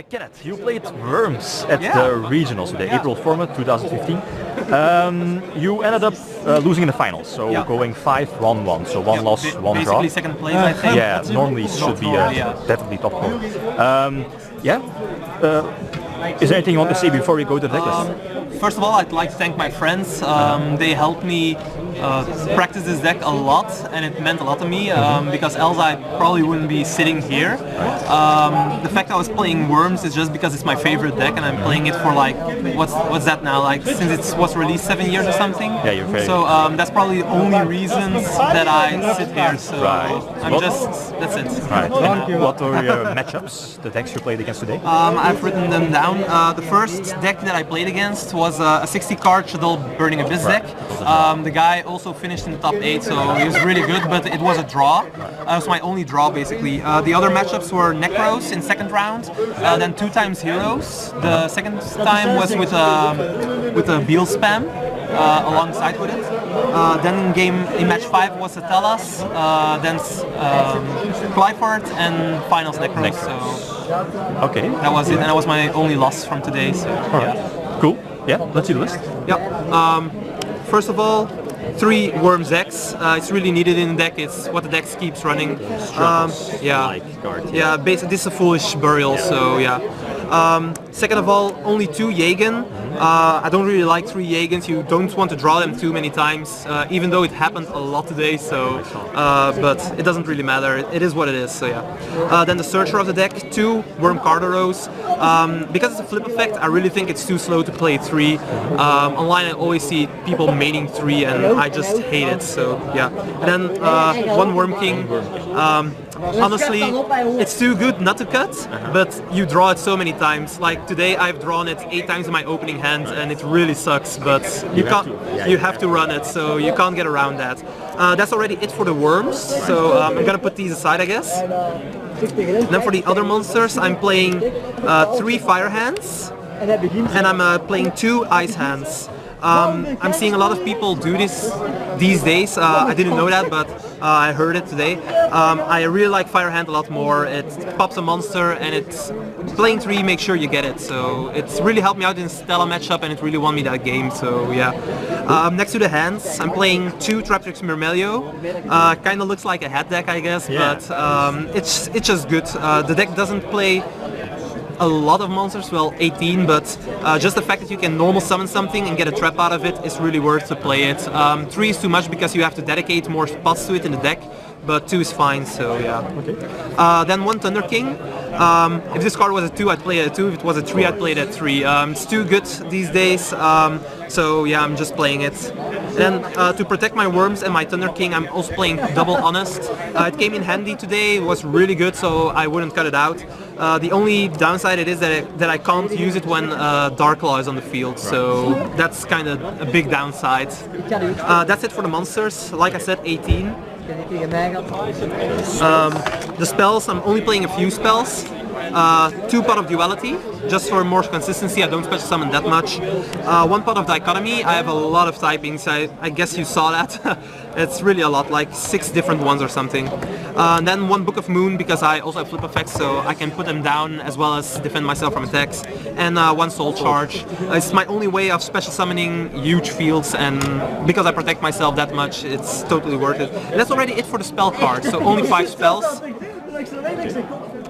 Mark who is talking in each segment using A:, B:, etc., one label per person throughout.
A: Kenneth, you played Worms at the Regionals today, April format 2015. You ended up losing in the finals, so going 5-1-1, so one loss, one draw.
B: Basically second place, I think.
A: Yeah, normally should be definitely top 4. Is there anything you want to say before we go to the decklist?
B: First of all, I'd like to thank my friends. They helped me practice this deck a lot, and it meant a lot to me because else I probably wouldn't be sitting here. The fact I was playing Worms is just because it's my favorite deck, and I'm playing it for like what's that now? Like since it was released 7 years or something.
A: Yeah, you're very.
B: So that's probably the only reasons that I sit here. So that's it.
A: Right. What were your matchups? The decks you played against today?
B: I've written them down. The first deck that I played against was a 60 card Shaddoll Burning Abyss deck. The guy also finished in the top 8, so he was really good, but it was a draw. It was my only draw basically. The other matchups were Necros in second round, then 2 times Heroes. The second time was with a Beal spam alongside with it. Then in match 5 was a Telas, then Clifford, and finals Necros. So
A: okay,
B: that was it, and that was my only loss from today. So
A: cool. Yeah, let's see the list.
B: Yeah. First of all, 3 Worms decks. It's really needed in the deck. It's what the deck keeps running. Basically this is a foolish burial. So yeah. Second of all, only 2 Jaegen. I don't really like 3 Jaegens. You don't want to draw them too many times, even though it happened a lot today. So, but it doesn't really matter. It is what it is. So yeah. Then the Searcher of the deck, 2 Worm Carderos. Because it's a flip effect, I really think it's too slow to play 3. Online, I always see people maining 3, and I just hate it. So yeah. And then 1 Worm King. Honestly, it's too good not to cut, but you draw it so many times. Like today, I've drawn it 8 times in my opening hand, and it really sucks. But you have to run it, so you can't get around that. That's already it for the Worms. So I'm gonna put these aside, I guess. And then for the other monsters, I'm playing 3 Fire Hands, and I'm playing 2 Ice Hands. I'm seeing a lot of people do this these days. I didn't know that, but I heard it today. I really like Fire Hand a lot more. It pops a monster, and it's playing 3, make sure you get it. So it's really helped me out in Stella matchup, and it really won me that game. So yeah. Next to the hands, I'm playing 2 Traptrix Mermelio. Kind of looks like a hat deck, I guess, but it's just good. The deck doesn't play a lot of monsters, well 18, but just the fact that you can normal summon something and get a trap out of it is really worth to play it. 3 is too much because you have to dedicate more spots to it in the deck, but 2 is fine, so yeah. Okay. Then 1 Thunder King. If this card was a 2, I'd play it at 2. If it was a 3, I'd play it at 3. It's too good these days, so yeah, I'm just playing it. Then to protect my Worms and my Thunder King, I'm also playing Double Honest. It came in handy today, it was really good, so I wouldn't cut it out. The only downside it is that I can't use it when Dark Claw is on the field, so that's kind of a big downside. That's it for the monsters. Like I said, 18. The spells, I'm only playing a few spells. 2 Pot of Duality, just for more consistency. I don't special summon that much. 1 Pot of Dichotomy. I have a lot of typings. I guess you saw that. It's really a lot, like 6 different ones or something. And then 1 Book of Moon, because I also have flip effects, so I can put them down as well as defend myself from attacks. And 1 Soul Charge. It's my only way of special summoning huge fields, and because I protect myself that much, it's totally worth it. And that's already it for the spell cards, so only 5 spells.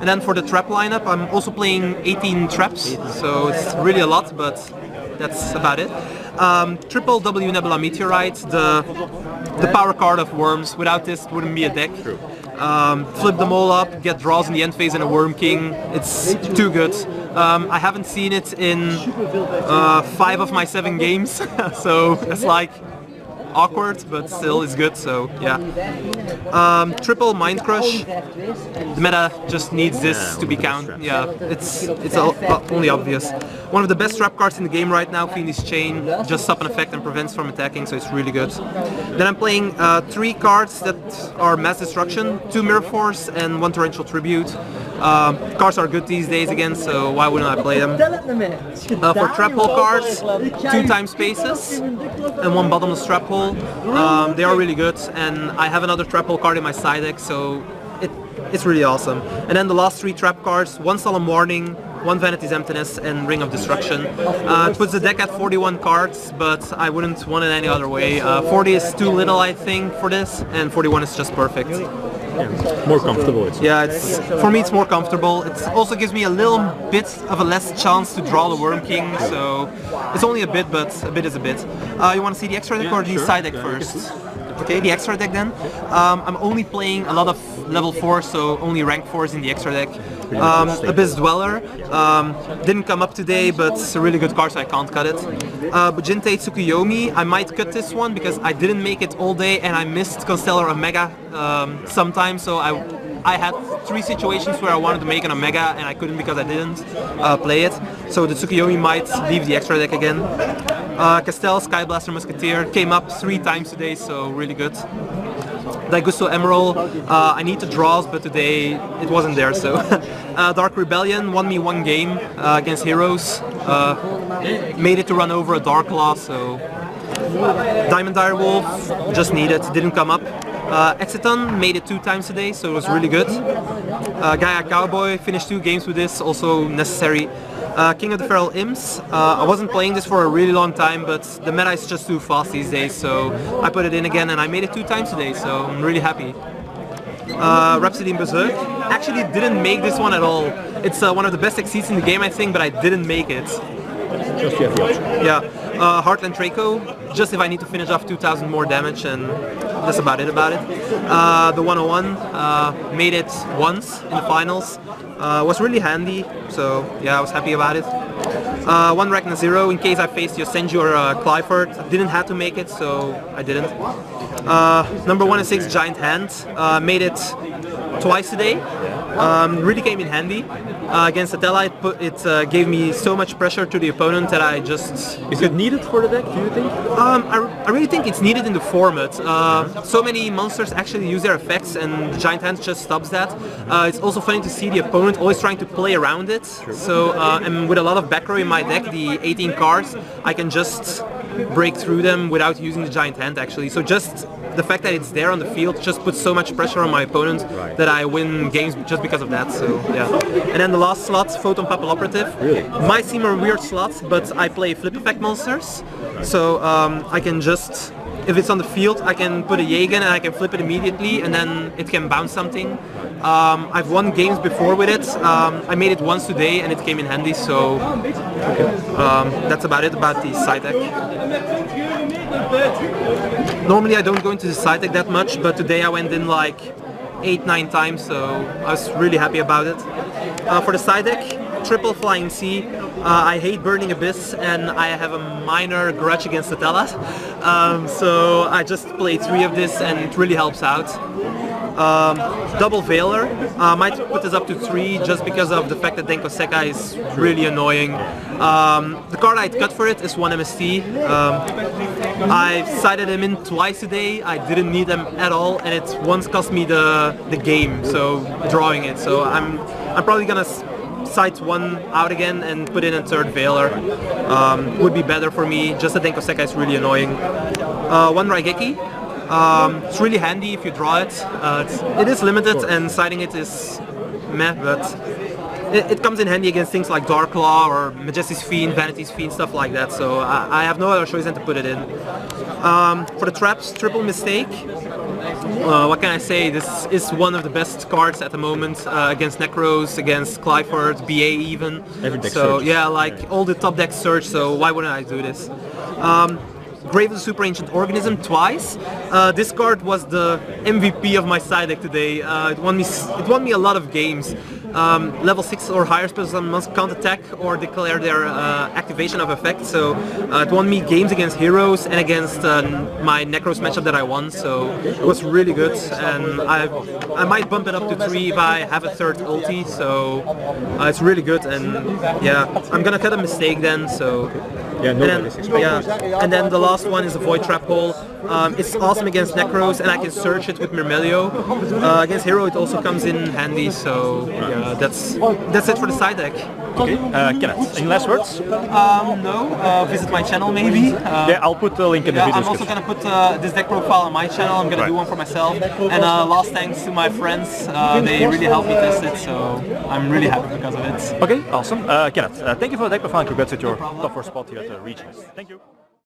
B: And then for the trap lineup, I'm also playing 18 traps, so it's really a lot, but that's about it. Triple W Nebula Meteorite, the power card of Worms. Without this, it wouldn't be a deck. Flip them all up, get draws in the end phase and a Worm King. It's too good. I haven't seen it in 5 of my 7 games, so it's like awkward, but still it's good, so yeah. Triple Mind Crush. The meta just needs this to be counted. Yeah, it's only obvious. One of the best trap cards in the game right now, Fiendish Chain, just stop an effect and prevents from attacking, so it's really good. Then I'm playing 3 cards that are Mass Destruction, 2 Mirror Force and 1 Torrential Tribute. Cards are good these days again, so why wouldn't I play them? For trap hole cards, 2 Time Spaces and 1 Bottomless Trap Hole. They are really good, and I have another trap hole card in my side deck, so it's really awesome. And then the last 3 trap cards, 1 Solemn Warning, 1 Vanity's Emptiness, and Ring of Destruction. It puts the deck at 41 cards, but I wouldn't want it any other way. 40 is too little, I think, for this, and 41 is just perfect.
C: Yeah, more comfortable.
B: Yeah, for me it's more comfortable. It also gives me a little bit of a less chance to draw the Worm King, so it's only a bit, but a bit is a bit. You want to see the extra deck or the side deck first? Okay, the extra deck then. I'm only playing a lot of level 4, so only rank 4s in the extra deck. Abyss Dweller didn't come up today, but it's a really good card, so I can't cut it. Bujinte Tsukuyomi, I might cut this one because I didn't make it all day and I missed Constellar Omega sometimes, so I had 3 situations where I wanted to make an Omega and I couldn't because I didn't play it. So the Tsukuyomi might leave the extra deck again. Castel Skyblaster Musketeer came up 3 times today, so really good. Daigusto Emerald, I need the draws, but today it wasn't there, so. Dark Rebellion won me 1 game against Heroes. Made it to run over a Dark Claw, so. Diamond Direwolf, just needed, didn't come up. Exiton made it 2 times today, so it was really good. Gaia Cowboy finished 2 games with this, also necessary. King of the Feral Imps, I wasn't playing this for a really long time, but the meta is just too fast these days, so I put it in again and I made it 2 times today, so I'm really happy. Rhapsody in Berserk, actually didn't make this one at all. It's one of the best exceeds in the game, I think, but I didn't make it.
C: Just you have the option.
B: Yeah, Heartland Draco, just if I need to finish off 2,000 more damage, and that's about it. The 101 made it once in the finals. Was really handy, so yeah, I was happy about it. 1 Ragnar Zero, in case I faced Yosenju or Clifford. Didn't have to make it, so I didn't. Number 1 and 6 Giant Hand, made it twice today. Really came in handy. Against Atella, it gave me so much pressure to the opponent that I just...
C: Is it needed for the deck, do you think?
B: I really think it's needed in the format. So many monsters actually use their effects and the Giant Hand just stops that. It's also funny to see the opponent always trying to play around it. So, and with a lot of back row in my deck, the 18 cards, I can just break through them without using the Giant Hand actually. So just the fact that it's there on the field just puts so much pressure on my opponent that I win games just because of that, so yeah. And then the last slot, Photon Papilloperative.
C: Really?
B: Might seem a weird slot, but I play flip effect monsters, so I can just, if it's on the field, I can put a Jaegen and I can flip it immediately and then it can bounce something. I've won games before with it. I made it once today and it came in handy, so that's about it about the side deck. Normally I don't go into the side deck that much, but today I went in like 8-9 times, so I was really happy about it. For the side deck, triple Flying Sea. I hate Burning Abyss and I have a minor grudge against Atella, so I just played 3 of this and it really helps out. Double Veiler, might put this up to 3 just because of the fact that Denko Sekai is really annoying. The card I'd cut for it is 1 MST. I sided him in twice today, I didn't need them at all, and it once cost me the game, so drawing it. So I'm probably gonna side 1 out again and put in a 3rd Veiler. Would be better for me, just that Denko Sekai is really annoying. 1 Raigeki. It's really handy if you draw it. It is limited and siding it is meh, but it comes in handy against things like Dark Claw or Majesty's Fiend, Vanity's Fiend, stuff like that, so I have no other choice than to put it in. For the traps, Triple Mistake. What can I say, this is one of the best cards at the moment against Necros, against Clifford, BA even.
C: Every deck
B: so
C: search.
B: yeah, like all the top decks search, so why wouldn't I do this? Grave of the Super Ancient Organism twice. This card was the MVP of my side deck today. It won me a lot of games. Level 6 or higher spells must count attack or declare their activation of effect. So it won me games against Heroes and against my Necros matchup that I won. So it was really good, and I might bump it up to 3 if I have a 3rd ulti. So it's really good, and yeah, I'm gonna cut a mistake then. So.
C: Yeah,
B: and then the last one is a Void Trap Hole. It's awesome against Necros and I can search it with Myrmelio. Against Hero it also comes in handy, so yeah. that's it for the side deck.
A: Okay, Kenneth, any last words?
B: No, visit my channel maybe.
A: Yeah, I'll put the link in the video
B: I'm also
A: description.
B: going to put this deck profile on my channel. I'm going to do one for myself. And last thanks to my friends. They really helped me test it, so I'm really happy because of it.
A: Okay, awesome. Kenneth, thank you for the deck profile and congrats with your top 4 spot here at the Regionals. Thank you.